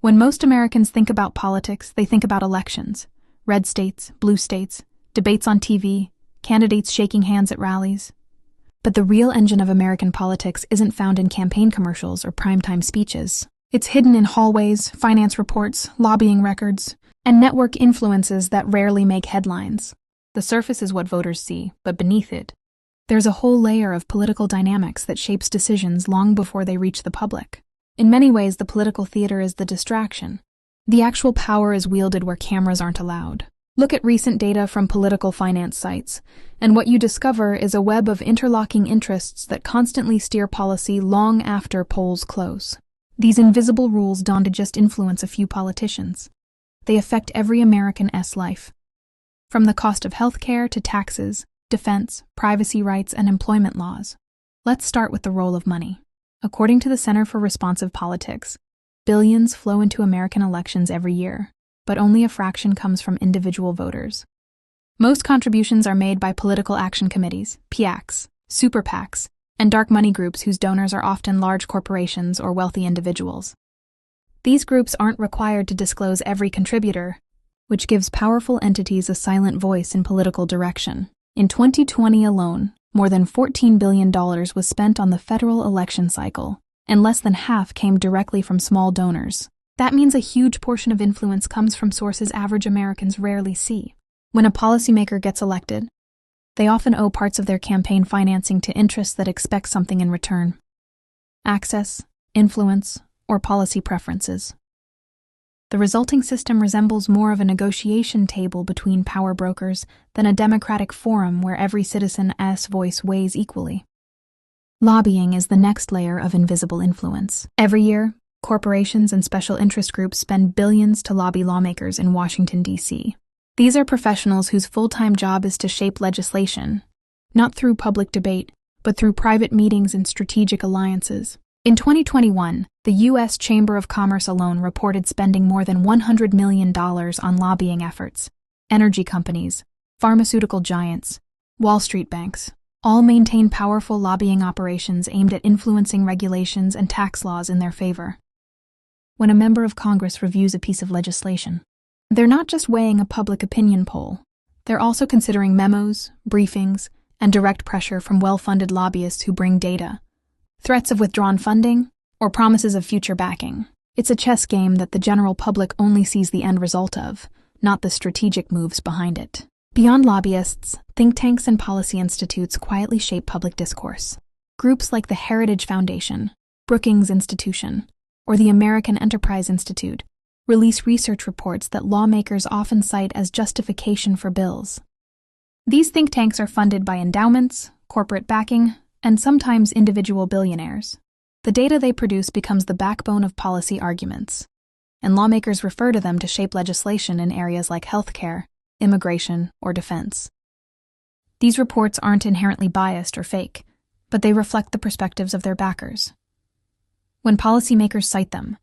When most Americans think about politics, they think about elections, red states, blue states, debates on TV, candidates shaking hands at rallies. But the real engine of American politics isn't found in campaign commercials or primetime speeches. It's hidden in hallways, finance reports, lobbying records, and network influences that rarely make headlines. The surface is what voters see, but beneath it, there's a whole layer of political dynamics that shapes decisions long before they reach the public. In many ways, the political theater is the distraction. The actual power is wielded where cameras aren't allowed. Look at recent data from political finance sites, and what you discover is a web of interlocking interests that constantly steer policy long after polls close. These invisible rules don't just influence a few politicians. They affect every American's life. From the cost of healthcare to taxes, defense, privacy rights, and employment laws. Let's start with the role of money. According to the Center for Responsive Politics, billions flow into American elections every year, but only a fraction comes from individual voters. Most contributions are made by political action committees, PACs, super PACs, and dark money groups whose donors are often large corporations or wealthy individuals. These groups aren't required to disclose every contributor, which gives powerful entities a silent voice in political direction. In 2020 alone, more than $14 billion was spent on the federal election cycle, and less than half came directly from small donors. That means a huge portion of influence comes from sources average Americans rarely see. When a policymaker gets elected, they often owe parts of their campaign financing to interests that expect something in return: access, influence, or policy preferences. The resulting system resembles more of a negotiation table between power brokers than a democratic forum where every citizen's voice weighs equally. Lobbying is the next layer of invisible influence. Every year, corporations and special interest groups spend billions to lobby lawmakers in Washington, D.C. These are professionals whose full-time job is to shape legislation, not through public debate, but through private meetings and strategic alliances. In 2021, the U.S. Chamber of Commerce alone reported spending more than $100 million on lobbying efforts. Energy companies, pharmaceutical giants, Wall Street banks, all maintain powerful lobbying operations aimed at influencing regulations and tax laws in their favor. When a member of Congress reviews a piece of legislation, they're not just weighing a public opinion poll. They're also considering memos, briefings, and direct pressure from well-funded lobbyists who bring data, threats of withdrawn funding, or promises of future backing. It's a chess game that the general public only sees the end result of, not the strategic moves behind it. Beyond lobbyists, think tanks and policy institutes quietly shape public discourse. Groups like the Heritage Foundation, Brookings Institution, or the American Enterprise Institute release research reports that lawmakers often cite as justification for bills. These think tanks are funded by endowments, corporate backing, and sometimes individual billionaires. The data they produce becomes the backbone of policy arguments, and lawmakers refer to them to shape legislation in areas like healthcare, immigration, or defense. These reports aren't inherently biased or fake, but they reflect the perspectives of their backers. When policymakers cite them,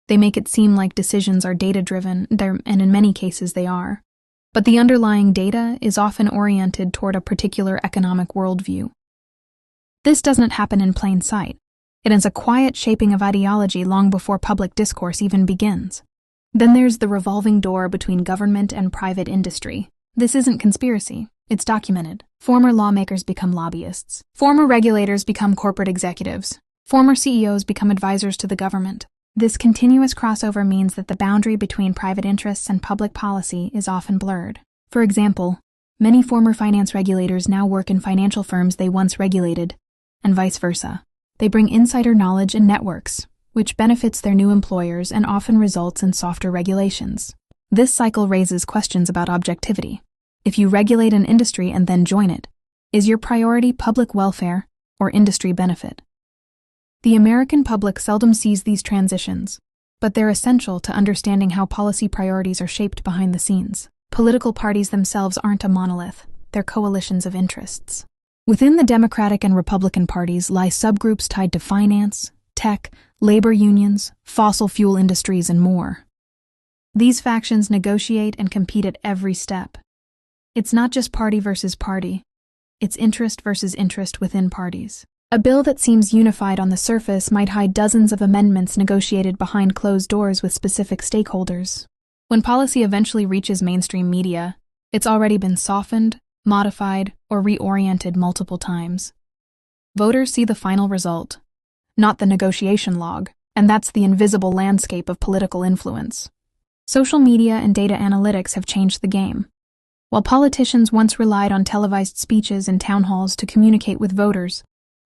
they make it seem like decisions are data-driven, and in many cases they are. But the underlying data is often oriented toward a particular economic worldview. This doesn't happen in plain sight. It is a quiet shaping of ideology long before public discourse even begins. Then there's the revolving door between government and private industry. This isn't conspiracy. It's documented. Former lawmakers become lobbyists. Former regulators become corporate executives. Former CEOs become advisors to the government. This continuous crossover means that the boundary between private interests and public policy is often blurred. For example, many former finance regulators now work in financial firms they once regulated, and vice versa. They bring insider knowledge and networks, which benefits their new employers and often results in softer regulations. This cycle raises questions about objectivity. If you regulate an industry and then join it, is your priority public welfare or industry benefit? The American public seldom sees these transitions, but they're essential to understanding how policy priorities are shaped behind the scenes. Political parties themselves aren't a monolith, they're coalitions of interests. Within the Democratic and Republican parties lie subgroups tied to finance, tech, labor unions, fossil fuel industries, and more. These factions negotiate and compete at every step. It's not just party versus party, it's interest versus interest within parties. A bill that seems unified on the surface might hide dozens of amendments negotiated behind closed doors with specific stakeholders. When policy eventually reaches mainstream media, it's already been softened, modified, or reoriented multiple times. Voters see the final result, not the negotiation log, and that's the invisible landscape of political influence. Social media and data analytics have changed the game. While politicians once relied on televised speeches and town halls to communicate with voters,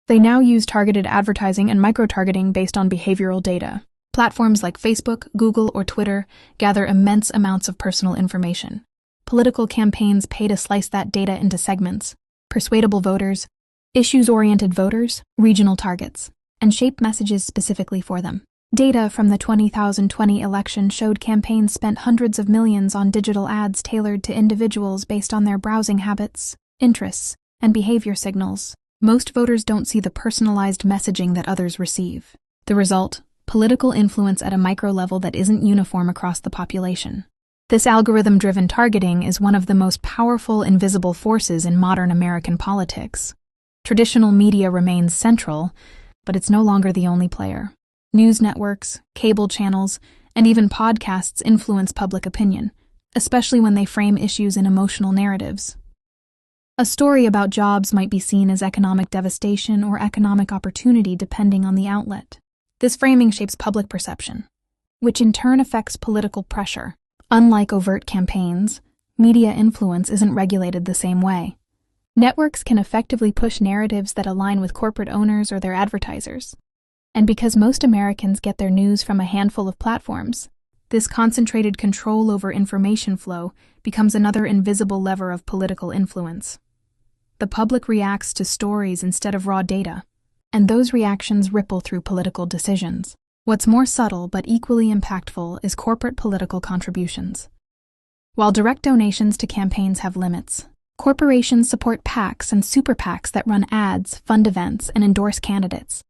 they now use targeted advertising and micro-targeting based on behavioral data. Platforms like Facebook, Google, or Twitter gather immense amounts of personal information. Political campaigns pay to slice that data into segments: persuadable voters, issues-oriented voters, regional targets, and shape messages specifically for them. Data from the 2020 election showed campaigns spent hundreds of millions on digital ads tailored to individuals based on their browsing habits, interests, and behavior signals. Most voters don't see the personalized messaging that others receive. The result: political influence at a micro level that isn't uniform across the population. This algorithm-driven targeting is one of the most powerful invisible forces in modern American politics. Traditional media remains central, but it's no longer the only player. News networks, cable channels, and even podcasts influence public opinion, especially when they frame issues in emotional narratives. A story about jobs might be seen as economic devastation or economic opportunity depending on the outlet. This framing shapes public perception, which in turn affects political pressure. Unlike overt campaigns, media influence isn't regulated the same way. Networks can effectively push narratives that align with corporate owners or their advertisers. And because most Americans get their news from a handful of platforms, this concentrated control over information flow becomes another invisible lever of political influence. The public reacts to stories instead of raw data, and those reactions ripple through political decisions. What's more subtle but equally impactful is corporate political contributions. While direct donations to campaigns have limits, corporations support PACs and super PACs that run ads, fund events, and endorse candidates.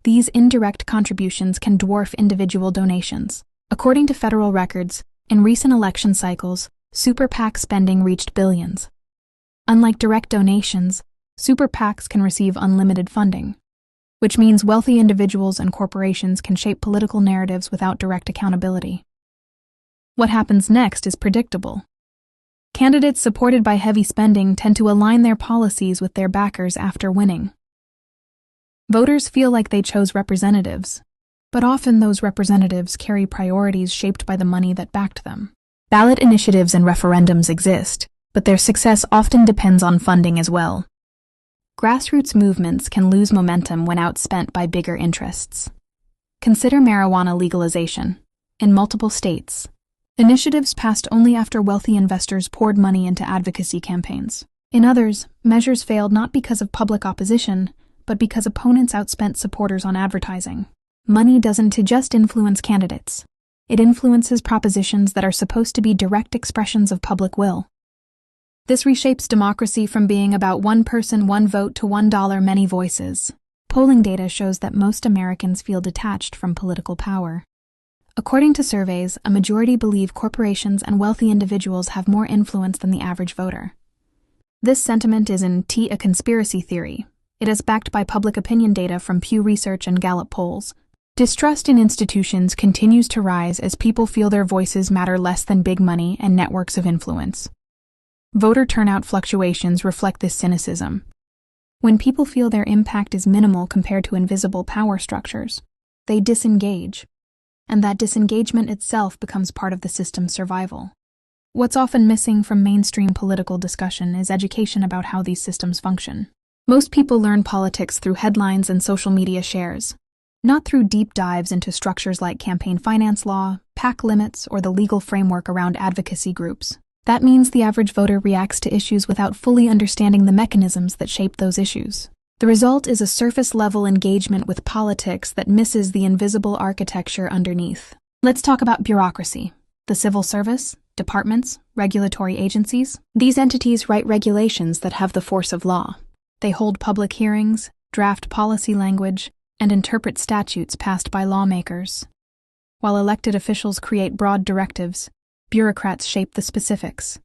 These indirect contributions can dwarf individual donations. According to federal records, in recent election cycles, super PAC spending reached billions. Unlike direct donations, super PACs can receive unlimited funding, which means wealthy individuals and corporations can shape political narratives without direct accountability. What happens next is predictable. Candidates supported by heavy spending tend to align their policies with their backers after winning. Voters feel like they chose representatives, but often those representatives carry priorities shaped by the money that backed them. Ballot initiatives and referendums exist, but their success often depends on funding as well. Grassroots movements can lose momentum when outspent by bigger interests. Consider marijuana legalization. In multiple states, initiatives passed only after wealthy investors poured money into advocacy campaigns. In others, measures failed not because of public opposition, but because opponents outspent supporters on advertising. Money doesn't just influence candidates. It influences propositions that are supposed to be direct expressions of public will. This reshapes democracy from being about one person, one vote to $1 many voices. Polling data shows that most Americans feel detached from political power. According to surveys, a majority believe corporations and wealthy individuals have more influence than the average voter. This sentiment isn't a conspiracy theory. It is backed by public opinion data from Pew Research and Gallup polls. Distrust in institutions continues to rise as people feel their voices matter less than big money and networks of influence. Voter turnout fluctuations reflect this cynicism. When people feel their impact is minimal compared to invisible power structures, they disengage, and that disengagement itself becomes part of the system's survival. What's often missing from mainstream political discussion is education about how these systems function. Most people learn politics through headlines and social media shares, not through deep dives into structures like campaign finance law, PAC limits, or the legal framework around advocacy groups. That means the average voter reacts to issues without fully understanding the mechanisms that shape those issues. The result is a surface-level engagement with politics that misses the invisible architecture underneath. Let's talk about bureaucracy. The civil service, departments, regulatory agencies. These entities write regulations that have the force of law. They hold public hearings, draft policy language, and interpret statutes passed by lawmakers. While elected officials create broad directives, bureaucrats shape the specifics.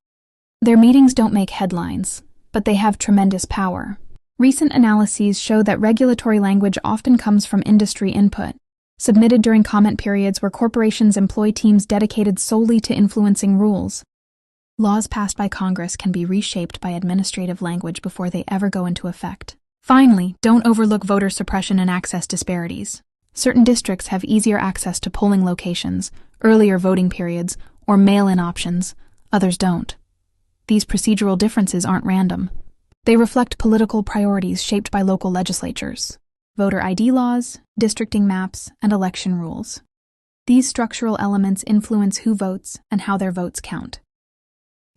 Their meetings don't make headlines, but they have tremendous power. Recent analyses show that regulatory language often comes from industry input, submitted during comment periods where corporations employ teams dedicated solely to influencing rules. Laws passed by Congress can be reshaped by administrative language before they ever go into effect. Finally, don't overlook voter suppression and access disparities. Certain districts have easier access to polling locations, earlier voting periods, or mail-in options. Others don't. These procedural differences aren't random. They reflect political priorities shaped by local legislatures, voter ID laws, districting maps, and election rules. These structural elements influence who votes and how their votes count.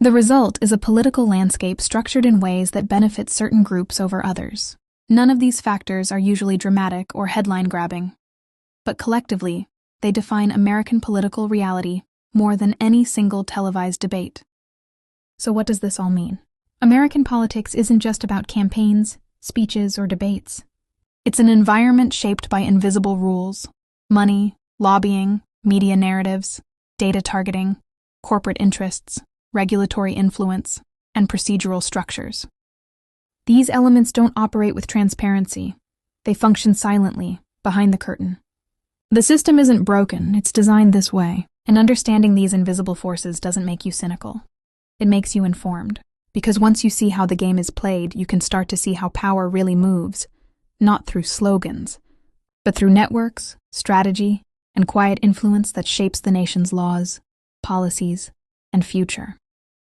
The result is a political landscape structured in ways that benefit certain groups over others. None of these factors are usually dramatic or headline-grabbing, but collectively, they define American political reality more than any single televised debate. So what does this all mean? American politics isn't just about campaigns, speeches, or debates. It's an environment shaped by invisible rules, money, lobbying, media narratives, data targeting, corporate interests, regulatory influence, and procedural structures. These elements don't operate with transparency. They function silently, behind the curtain. The system isn't broken, it's designed this way, and understanding these invisible forces doesn't make you cynical. It makes you informed, because once you see how the game is played, you can start to see how power really moves, not through slogans, but through networks, strategy, and quiet influence that shapes the nation's laws, policies, and future.